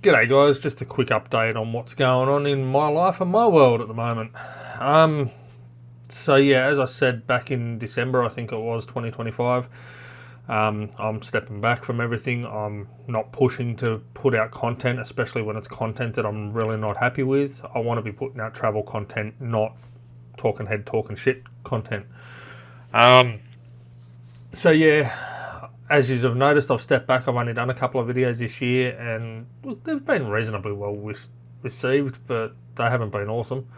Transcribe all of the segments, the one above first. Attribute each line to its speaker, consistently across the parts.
Speaker 1: G'day guys, just a quick update on what's going on in my life and my world at the moment. So yeah, as I said back in December, I think it was 2025, I'm stepping back from everything. I'm not pushing to put out content, especially when it's content that I'm really not happy with. I want to be putting out travel content, not talking shit content. So yeah, as you have noticed, I've stepped back. I've only done a couple of videos this year, and look, they've been reasonably well received, but they haven't been awesome.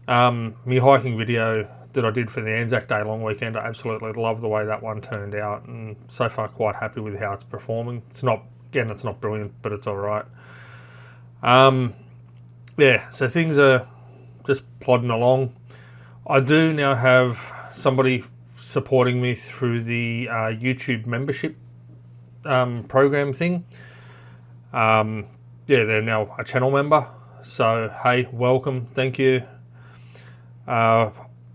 Speaker 1: My hiking video that I did for the Anzac Day long weekend, I absolutely love the way that one turned out, and so far quite happy with how it's performing. It's not brilliant, but it's all right. Yeah, so things are just plodding along. I do now have somebody supporting me through the YouTube membership program thing. Yeah, they're now a channel member, so hey, welcome, thank you. I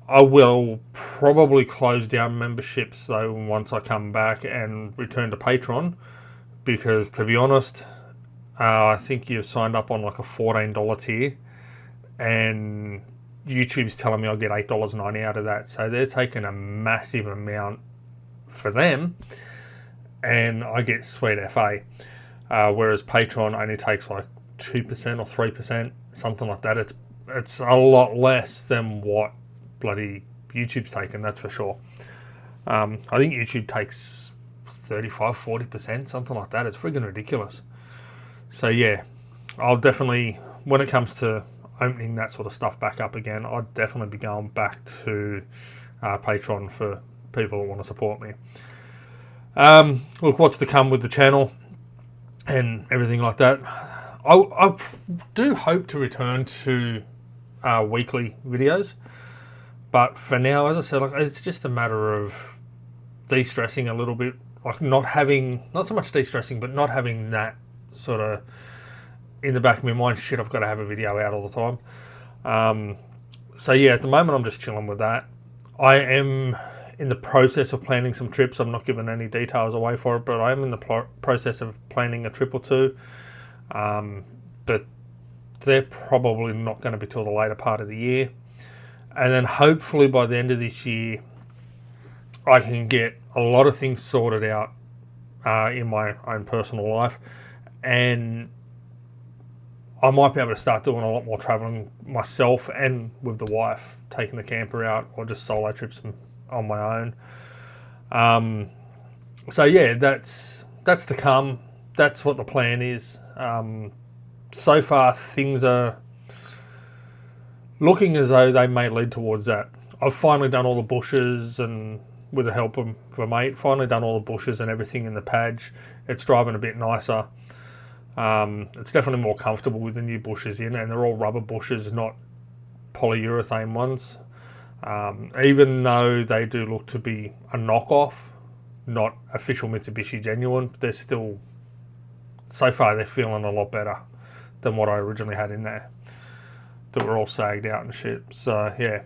Speaker 1: will probably close down memberships though once I come back and return to Patron, because to be honest, I think you've signed up on like a $14 tier, and YouTube's telling me I'll get $8.90 out of that, so they're taking a massive amount for them, and I get sweet FA. Whereas Patron only takes like 2% or 3%, something like that. It's a lot less than what bloody YouTube's taking, that's for sure. I think YouTube takes 35-40%, something like that. It's friggin' ridiculous. So yeah, I'll definitely, when it comes to opening that sort of stuff back up again, I'd definitely be going back to Patreon for people who want to support me. Look, what's to come with the channel and everything like that. I do hope to return to weekly videos, but for now, as I said, like, it's just a matter of de-stressing a little bit, like not so much de-stressing, but not having that sort of in the back of my mind, shit, I've got to have a video out all the time. So yeah, at the moment I'm just chilling with that. I am in the process of planning some trips. I'm not giving any details away for it, but I am in the process of planning a trip or two. But they're probably not going to be till the later part of the year. And then hopefully by the end of this year, I can get a lot of things sorted out in my own personal life, and I might be able to start doing a lot more traveling myself and with the wife, taking the camper out or just solo trips on my own. So yeah, that's to come. That's what the plan is. So far, things are looking as though they may lead towards that. I've finally done all the bushes, and with the help of a mate, finally done all the bushes and everything in the padge. It's driving a bit nicer. It's definitely more comfortable with the new bushes in, and they're all rubber bushes, not polyurethane ones. Even though they do look to be a knockoff, not official Mitsubishi genuine, they're still, so far they're feeling a lot better than what I originally had in there, that were all sagged out and shit. So yeah.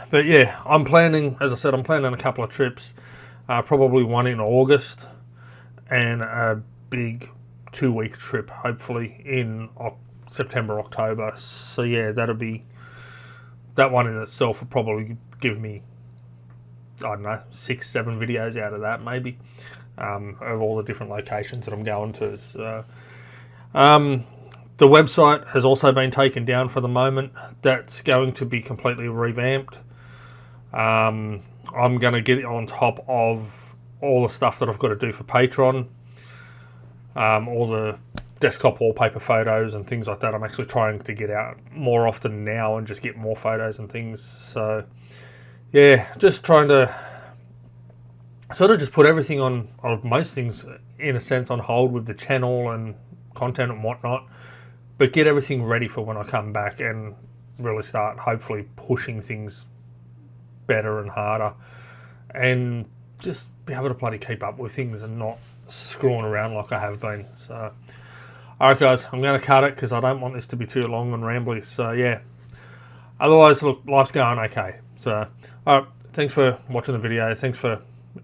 Speaker 1: But yeah, I'm planning, as I said, I'm planning a couple of trips. Probably one in August, and a big 2-week trip, hopefully in September, October. So yeah, that one in itself will probably give me, I don't know, 6-7 videos out of that, maybe, of all the different locations that I'm going to. So, the website has also been taken down for the moment. That's going to be completely revamped. I'm going to get it on top of all the stuff that I've got to do for Patron. All the desktop wallpaper photos and things like that. I'm actually trying to get out more often now and just get more photos and things. So, yeah, just trying to sort of just put everything on most things, in a sense, on hold with the channel and content and whatnot. But get everything ready for when I come back and really start, hopefully, pushing things better and harder, and just be able to bloody keep up with things and not screwing around like I have been. So, alright guys, I'm going to cut it because I don't want this to be too long and rambly. So yeah, otherwise, look, life's going okay. So alright, thanks for watching the video. Thanks for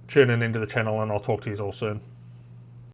Speaker 1: tuning into the channel, and I'll talk to you all soon.